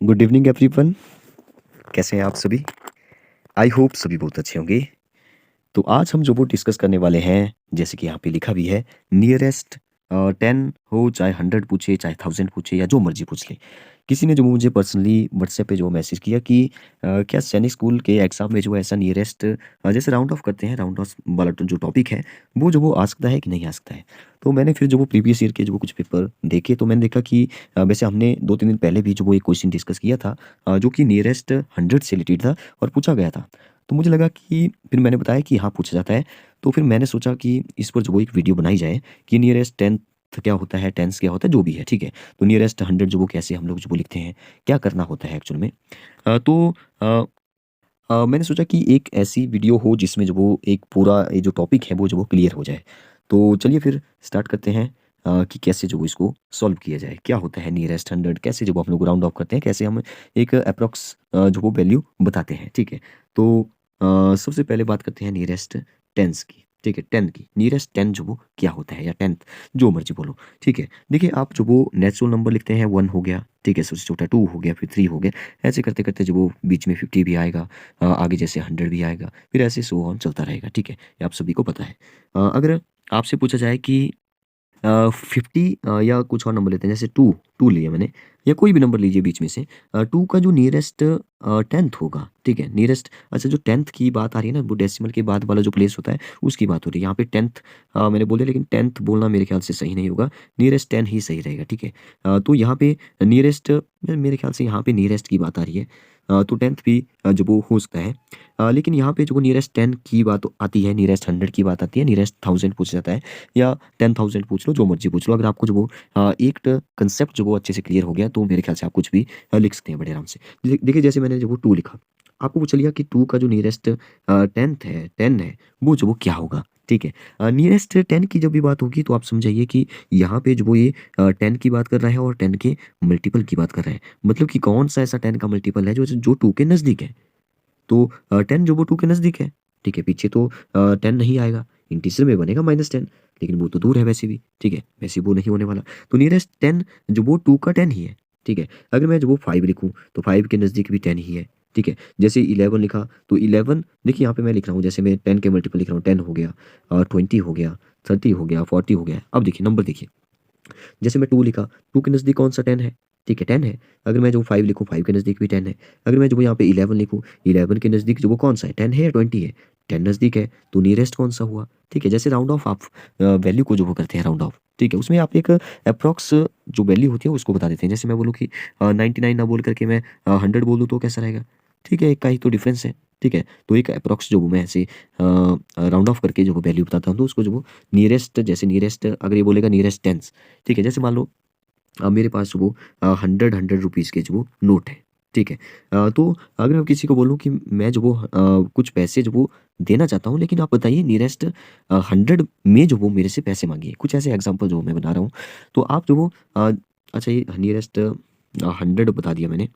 Good evening everyone. कैसे हैं आप सभी? आई होप सभी बहुत अच्छे होंगे। तो आज हम जो वो डिस्कस करने वाले हैं, जैसे कि यहाँ पे लिखा भी है, नियरेस्ट 10 हो, चाहे 100 पूछे, चाहे 1000 पूछे या जो मर्जी पूछ ले। किसी ने जो मुझे पर्सनली व्हाट्सएप पे जो मैसेज किया कि क्या सैनिक स्कूल के एग्जाम में जो ऐसा नियरेस्ट जैसे राउंड ऑफ करते हैं, राउंड ऑफ वाला जो टॉपिक है वो जो वो आ सकता है कि नहीं आ सकता है। तो मैंने फिर जो वो प्रीवियस ईयर के जो वो कुछ पेपर देखे, तो मैंने देखा कि वैसे हमने 2-3 दिन पहले भी जो वो एक क्वेश्चन डिस्कस किया था, जो कि नियरेस्ट 100 से रिलेटेड था और पूछा गया था। तो मुझे लगा कि फिर मैंने बताया कि हाँ, पूछा जाता है। तो फिर मैंने सोचा कि इस पर जो वो एक वीडियो बनाई जाए कि नियरेस्ट 10th क्या होता है, 10th क्या होता है, जो भी है, ठीक है। तो नियरेस्ट 100 जो वो कैसे हम लोग जो वो लिखते हैं, क्या करना होता है एक्चुअल में। तो मैंने सोचा कि एक ऐसी वीडियो हो जिसमें जो वो एक पूरा ये जो टॉपिक है वो जो वो क्लियर हो जाए। तो चलिए फिर स्टार्ट करते हैं कि कैसे जो वो इसको सॉल्व किया जाए। क्या होता है नियरेस्ट 100, कैसे जो वो हम लोग राउंड ऑफ करते हैं, कैसे हम एक अप्रॉक्स जो वो वैल्यू बताते हैं, ठीक है। तो सबसे पहले बात करते हैं नियरेस्ट टेंस की, ठीक है। 10 की नियरेस्ट 10 जो वो क्या होता है, या 10th जो मर्जी बोलो, ठीक है। देखिए, आप जो वो नेचुरल नंबर लिखते हैं, 1 हो गया, ठीक है, सबसे छोटा 2 हो गया, फिर 3 हो गया। ऐसे करते करते जो वो बीच में 50 भी आएगा, आगे जैसे 100 भी आएगा, फिर ऐसे सो ऑन चलता रहेगा, ठीक है। ये आप सभी को पता है। अगर आपसे पूछा जाए कि 50 या कुछ और नंबर लेते हैं, जैसे 2 2 लिया मैंने, या कोई भी नंबर लीजिए बीच में से, 2 का जो नियरेस्ट 10th होगा, ठीक है। नियरेस्ट, अच्छा, जो 10th की बात आ रही है ना, वो डेसिमल के बाद वाला जो प्लेस होता है उसकी बात हो रही है। यहाँ पे 10th मैंने बोले, लेकिन 10th बोलना मेरे ख्याल से सही नहीं होगा, नियरेस्ट 10 ही सही रहेगा, ठीक है। तो यहाँ पे नियरेस्ट, मेरे ख्याल से यहाँ पे नियरेस्ट की बात आ रही है। तो 10th भी जो वो हो सकता है। लेकिन यहाँ पे जो वो नियरेस्ट 10 की बात आती है, नियरेस्ट 100 की बात आती है, नियरेस्ट 1000 पूछा जाता है, या 10,000 पूछ लो, जो मर्जी पूछ लो। अगर आपको जो वो एक कंसेप्ट जो वो अच्छे से क्लियर हो गया, तो मेरे ख्याल से आप कुछ भी लिख सकते हैं बड़े आराम से। देखिए, जैसे मैंने जो वो 2 लिखा, आपको पूछ लिया कि 2 का जो नियरेस्ट 10th है, 10 है, वो जो वो क्या होगा, ठीक है। नियरेस्ट 10 की जब भी बात होगी, तो आप समझाइए कि यहाँ पे जो वो ये 10 की बात कर रहा है और 10 के मल्टीपल की बात कर रहा है। मतलब कि कौन सा ऐसा 10 का मल्टीपल है जो जो 2 के नज़दीक है। तो 10 जो वो 2 के नज़दीक है, ठीक है। पीछे तो 10 नहीं आएगा, इंटीजर में बनेगा -10, लेकिन वो तो दूर है वैसे भी, ठीक है, वैसे वो नहीं होने वाला। तो नियरेस्ट 10 जो वो 2 का 10 ही है, ठीक है। अगर मैं जो वो 5 लिखूँ, तो 5 के नज़दीक भी 10 ही है, ठीक है। जैसे 11 लिखा, तो 11, देखिए यहाँ पे मैं लिख रहा हूँ, जैसे मैं 10 के मल्टीपल लिख रहा हूँ, 10 हो गया, 20 हो गया, 30 हो गया, 40 हो गया। अब देखिए नंबर देखिए, जैसे मैं 2 लिखा, 2 के नज़दीक कौन-सा 10 है? ठीक है, 10 है। अगर मैं जो 5 लिखूँ, 5 के नज़दीक भी 10 है। अगर मैं जो यहाँ पे 11 लिखूँ, 11 के नज़दीक जो वो कौन-सा है? 10 है या 20 है? 10 नज़दीक है, तो नियरेस्ट कौन-सा हुआ? ठीक है, जैसे राउंड ऑफ आप वैल्यू को जो वो करते हैं राउंड ऑफ, ठीक है? उसमें आप एक एप्रॉक्स जो वैल्यू होती है उसको बता देते हैं। जैसे मैं बोलूँ कि 99 ना बोल कर के मैं 100 बोल दूँ, तो कैसा रहेगा? ठीक है, एक का ही तो डिफरेंस है, ठीक है? तो एक एप्रॉक्स जो वो मैं ऐसे राउंड ऑफ करके जो वो वैल्यू बताता हूँ, तो उसको जो वो नियरेस्ट, जैसे नियरेस्ट अगर ये बोलेगा नियरेस्ट टेंस, ठीक है। जैसे मान लो मेरे पास वो 100 रुपीज़ के जो वो नोट है, ठीक है। तो अगर मैं किसी को बोलूँ कि मैं जो वो कुछ पैसे जो वो देना चाहता हूँ, लेकिन आप बताइए नियरेस्ट 100 में जो वो मेरे से पैसे माँगिए। कुछ ऐसे एग्ज़ाम्पल जो मैं बना रहा हूँ। तो आप जो वो अच्छा, ये नियरेस्ट 100 बता दिया मैंने।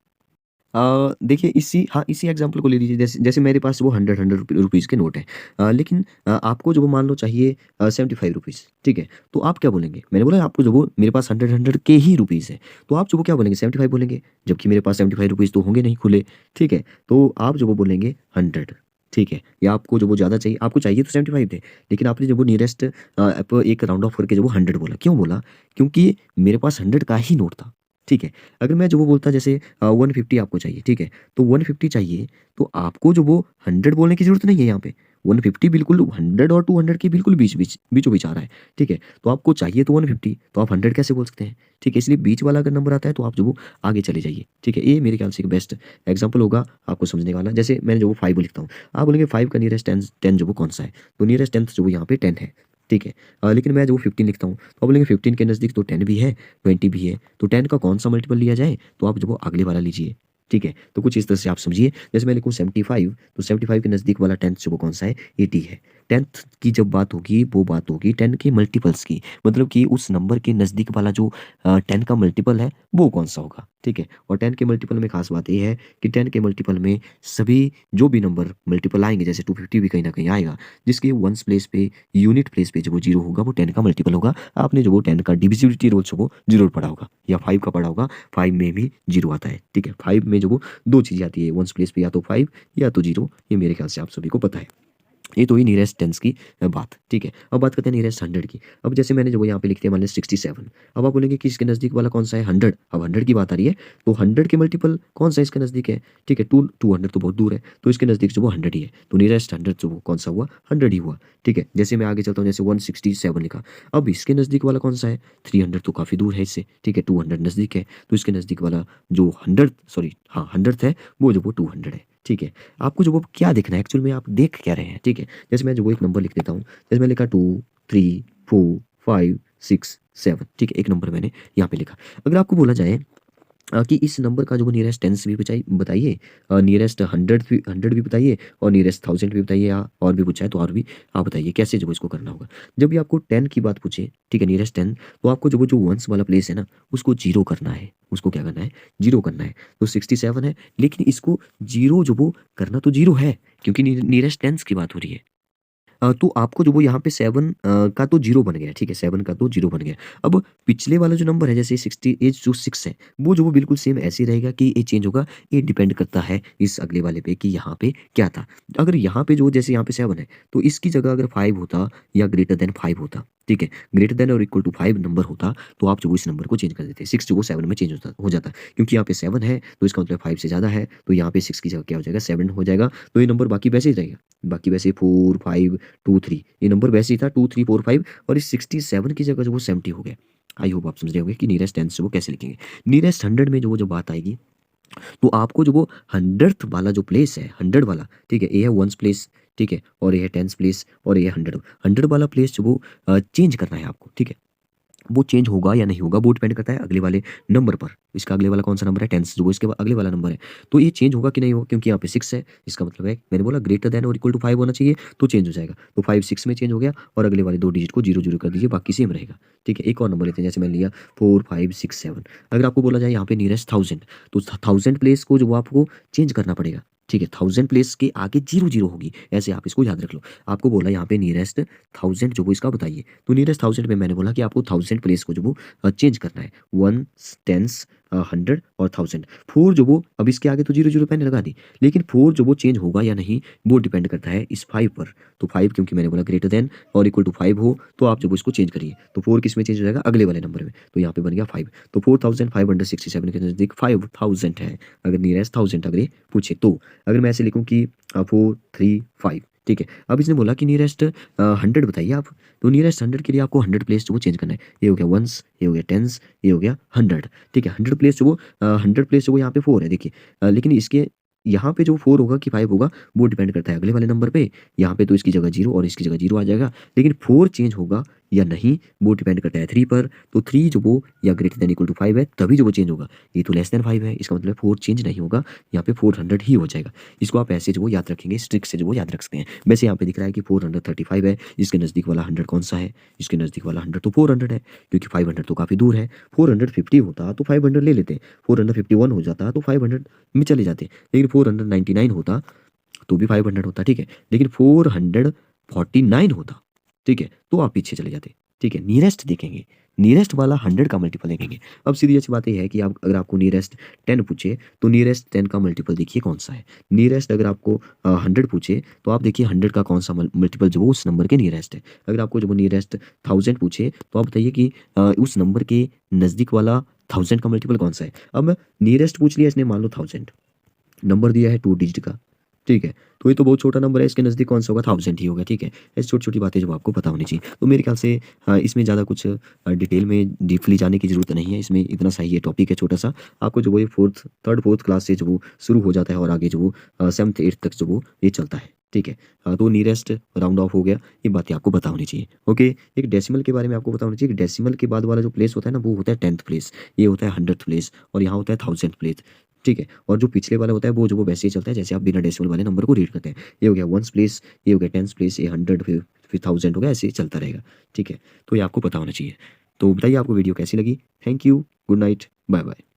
देखिए, इसी, हाँ, इसी एग्ज़ाम्पल को ले लीजिए। जैसे जैसे मेरे पास वो 100 रुपीज़ के नोट हैं। लेकिन आपको जो वो मान लो चाहिए 75 रुपीज़, ठीक है? तो आप क्या बोलेंगे? मैंने बोला आपको जो वो मेरे पास 100 के ही रुपीज़ है, तो आप जो वो क्या बोलेंगे? 75 बोलेंगे, जबकि मेरे पास 75 रुपीज़ तो होंगे नहीं खुले, ठीक है? तो आप जो वो बोलेंगे 100, ठीक है? या आपको जो वो ज़्यादा चाहिए, आपको चाहिए तो 75 थे, लेकिन आपने जब वो नियरेस्ट एक राउंड ऑफ करके जो वो 100 बोला। क्यों बोला? क्योंकि मेरे पास 100 का ही नोट था, ठीक है? अगर मैं जो वो बोलता, जैसे 150 आपको चाहिए, ठीक है? तो 150 चाहिए, तो आपको जो वो 100 बोलने की ज़रूरत नहीं है यहाँ पे। 150 बिल्कुल 100 और 200 के बिल्कुल बीचों-बीच आ रहा है, ठीक है? तो आपको चाहिए तो 150, तो आप 100 कैसे बोल सकते हैं? ठीक है, इसलिए बीच वाला अगर नंबर आता है, तो आप जो वो आगे चले जाइए, ठीक है? ये मेरे ख्याल से एक बेस्ट एग्ज़ाम्पल होगा आपको समझने वाला। जैसे मैंने जो वो 5 लिखता हूँ, आप बोलेंगे 5 का नियरेस्ट 10 जो वो कौन-सा है? तो नियरेस्ट 10th जो वो यहाँ पे 10 है, ठीक है। लेकिन मैं जो वो 15 लिखता हूँ, तो आप बोलेंगे 15 के नज़दीक तो 10 भी है, 20 भी है, तो 10 का कौन-सा मल्टीपल लिया जाए? तो आप जो वो अगले वाला लीजिए, ठीक है? तो कुछ इस तरह से आप समझिए। जैसे मैं लिखूँ 75, तो 75 के नज़दीक वाला 10th जो वो कौन-सा है? 80 है। 10th की जब बात होगी वो बात होगी 10 के मल्टीपल्स की, मतलब कि उस नंबर के नज़दीक वाला जो 10 का मल्टीपल है वो कौन सा होगा, ठीक है। और 10 के मल्टीपल में खास बात ये है कि 10 के मल्टीपल में सभी जो भी नंबर मल्टीपल आएंगे, जैसे 250 भी कहीं ना कहीं आएगा, जिसके वंस प्लेस पे यूनिट प्लेस पे जो वो जीरो होगा वो 10 का मल्टीपल होगा। आपने जो वो 10 का डिविजिबिलिटी रूल्स वो जरूर पढ़ा होगा, या 5 का पढ़ा होगा। 5 में भी जीरो आता है, ठीक है। 5 में जो वो दो चीज़ें आती है वंस प्लेस पे, या तो 5 या तो जीरो, ये मेरे ख्याल से आप सभी को पता है। ये तो ही नियरेस्ट टेंस की बात, ठीक है। अब बात करते हैं नियरेस्ट 100 की। अब जैसे मैंने जो यहाँ पे लिख दिया मान लीजिए 67। अब आप बोलेंगे कि इसके नज़दीक वाला कौन सा है, 100। अब 100 की बात आ रही है तो 100 के मल्टीपल कौन सा इसके नज़दीक है, ठीक है। 200 तो बहुत दूर है, तो इसके नज़दीक जो वो 100 ही है, तो नियरेस्ट 100 जो वो कौन सा हुआ, 100 ही हुआ, ठीक है। जैसे मैं आगे चलता हूँ, जैसे 167 लिखा। अब इसके नज़दीक वाला कौन सा है, 300 तो काफ़ी दूर है इससे, ठीक है। 200 नज़दीक है, तो इसके नज़दीक वाला जो 100 सॉरी हाँ 100 है वो जो वो 200 है, ठीक है। आपको जो वो क्या देखना है एक्चुअल में, आप देख क्या रहे हैं, ठीक है। जैसे मैं जो वो एक नंबर लिख देता हूँ, जैसे मैं लिखा 2 3 4 5 6 7, ठीक है। एक नंबर मैंने यहाँ पे लिखा। अगर आपको बोला जाए कि इस नंबर का जो वो नियरेस्ट टेंस भी बताइए, नियरेस्ट 100 भी बताइए, और नियरेस्ट 1000 भी बताइए, या और भी पूछा है तो और भी आप बताइए कैसे जो वो इसको करना होगा। जब भी आपको 10 की बात पूछे, ठीक है, नियरेस्ट 10, तो आपको जो वो जो वंस वाला प्लेस है ना उसको जीरो करना है, उसको क्या करना है, जीरो करना है। तो 67 है, लेकिन इसको जीरो जो वो करना तो जीरो है, क्योंकि नियरेस्ट टेंस की बात हो रही है। तो आपको जो वो यहाँ पे 7 का तो जीरो बन गया, ठीक है। 7 का तो जीरो बन गया। अब पिछले वाला जो नंबर है, जैसे 60 एज जो 6 है, वो जो वो बिल्कुल सेम ऐसे ही रहेगा कि ये चेंज होगा। ये डिपेंड करता है इस अगले वाले पे कि यहाँ पे क्या था। अगर यहाँ पे जो जैसे यहाँ पे 7 है, तो इसकी जगह अगर 5 होता या ग्रेटर देन 5 होता, ठीक है, ग्रेटर देन और इक्वल टू 5 नंबर होता, तो आप जो वो इस नंबर को चेंज कर देते। 6 जो वो 7 में चेंज हो जाता। क्योंकि यहाँ पे 7 है तो इसका मतलब 5 से ज़्यादा है, तो यहाँ पे 6 की जगह क्या हो जाएगा, 7 हो जाएगा। तो ये नंबर बाकी वैसे ही रहेगा, बाकी वैसे 4 5 2 3, ये नंबर वैसे ही था 2 3 4 5, और इस 67 की जगह जो वो 70 हो गया। आई होप आप समझ रहे होंगे कि नियरेस्ट टेंस वो कैसे लिखेंगे। नियरेस्ट 100 में जो वो जो बात आएगी, तो आपको जो वो 100th वाला जो प्लेस है, 100 वाला, ठीक है, ये है वंस प्लेस, ठीक है, और ये है टेंस प्लेस, और ये 100 वाला प्लेस जो वो चेंज करना है आपको, ठीक है। वो चेंज होगा या नहीं होगा वो डिपेंड करता है अगले वाले नंबर पर। इसका अगले वाला कौन सा नंबर है, टेंस, जो इसके अगले वाला नंबर है, तो ये चेंज होगा कि नहीं होगा, क्योंकि यहाँ पे 6 है। इसका मतलब है मैंने बोला ग्रेटर देन और इक्वल टू 5 होना चाहिए, तो चेंज हो जाएगा। तो 5 6 में चेंज हो गया, और अगले वाले दो डिजिट को जीरो जीरो कर दीजिए, बाकी सेम रहेगा, ठीक है। एक और नंबर लेते हैं, जैसे मैंने लिया 4 5 6 7। अगर आपको बोला जाए यहाँ पे नियरेस्ट 1000, तो 1000 प्लेस को जो वो आपको चेंज करना पड़ेगा, ठीक है। 1000 प्लेस के आगे जीरो जीरो होगी, ऐसे आप इसको याद रख लो। आपको बोला यहाँ पे नियरेस्ट 1000 जो वो इसका बताइए, तो नियरेस्ट 1000 में मैंने बोला कि आपको 1000 प्लेस को जो वो चेंज करना है, वन, टेंस, 100 और 1000। 4 जो वो अब इसके आगे तो जीरो जीरो मैंने लगा दी, लेकिन 4 जो वो चेंज होगा या नहीं वो डिपेंड करता है इस 5 पर। तो 5 क्योंकि मैंने बोला ग्रेटर देन और इक्वल टू 5 हो, तो आप जो वो इसको चेंज करिए। तो 4 किस में चेंज हो जाएगा, अगले वाले नंबर में, तो यहाँ पे बन गया 5। तो 4567 के नज़दीक 5000 है, अगर नियरेस्ट 1000 अगर ये पूछे तो। अगर मैं ऐसे लिखूँ कि 4 3 5, ठीक है। अब इसने बोला कि नियरेस्ट 100 बताइए आप, तो नियरेस्ट 100 के लिए आपको 100 प्लेस जो वो चेंज करना है। ये हो गया वंस, ये हो गया टेंस, ये हो गया 100, ठीक है। 100 प्लेस जो वो 100 प्लेस जो वो यहाँ पे 4 है, देखिए। लेकिन इसके यहाँ पे जो 4 होगा कि 5 होगा वो डिपेंड करता है अगले वाले नंबर पे। यहाँ पे तो इसकी जगह जीरो और इसकी जगह जीरो आ जाएगा, लेकिन 4 चेंज होगा या नहीं वो डिपेंड करता है 3 पर। तो 3 जो वो या ग्रेटर देन इक्वल टू 5 है तभी जो वो चेंज होगा। ये तो लेस देन 5 है, इसका मतलब 4 चेंज नहीं होगा, यहाँ पे 400 ही हो जाएगा। इसको आप ऐसे जो वो याद रखेंगे, इस ट्रिक से जो वो याद रख सकते हैं। वैसे यहाँ पे दिख रहा है कि 435 है, इसके नज़दीक वाला 100 कौन सा है, इसके नज़दीक वाला 100 तो 400 है, क्योंकि 500 तो काफ़ी दूर है। 450 होता तो 500 ले लेते, 451 हो जाता तो 500 में चले जाते, लेकिन 499 होता तो भी 500 होता, ठीक है। लेकिन 449 होता, ठीक है, तो आप पीछे चले जाते, ठीक है। नियरेस्ट देखेंगे, नियरेस्ट वाला 100 का मल्टीपल देखेंगे। अब सीधी अच्छी बात यह है कि आप अगर आपको नियरेस्ट 10 पूछे तो नियरेस्ट 10 का मल्टीपल देखिए कौन सा है। नियरेस्ट अगर आपको 100 पूछे तो आप देखिए 100 का कौन सा मल्टीपल जो वो उस नंबर के नियरेस्ट है। अगर आपको जो वो नियरेस्ट 1000 पूछे तो आप बताइए कि उस नंबर के नज़दीक वाला 1000 का मल्टीपल कौन सा है। अब नियरेस्ट पूछ लिया इसने, मान लो 1000, नंबर दिया है 2 डिजिट का, ठीक है। तो ये तो बहुत छोटा नंबर है, इसके नज़दीक कौन सा होगा, 1000 ही होगा, ठीक है। ऐसी छोटी छोटी बातें जो आपको पता होनी चाहिए। तो मेरे ख्याल से इसमें ज़्यादा कुछ डिटेल में डीपली जाने की ज़रूरत नहीं है, इसमें इतना सा ही ये टॉपिक है छोटा सा। आपको जो वो ये थर्ड फोर्थ क्लास से जो वो शुरू हो जाता है और आगे जो वो 7th 8th तक जो वो ये चलता है, ठीक है। तो नियरेस्ट राउंड ऑफ हो गया, ये बातें आपको पता होनी चाहिए, ओके। एक डेसिमल के बारे में आपको पता होना चाहिए कि डेसिमल के बाद वाला जो प्लेस होता है ना वो होता है 10th प्लेस, ये होता है 100th प्लेस, और यहाँ होता है 1000th प्लेस, ठीक है। और जो पिछले वाला होता है वो वैसे ही चलता है जैसे आप बिना डेसिमल वाले नंबर को रीड करते हैं। ये हो गया वंस प्लेस, ये हो गया टेंस प्लेस, ये 100 फिर 1000 हो गया, ऐसे ही चलता रहेगा। ठीक है, तो ये आपको पता होना चाहिए। तो बताइए आपको वीडियो कैसी लगी। Thank you, good night, bye bye.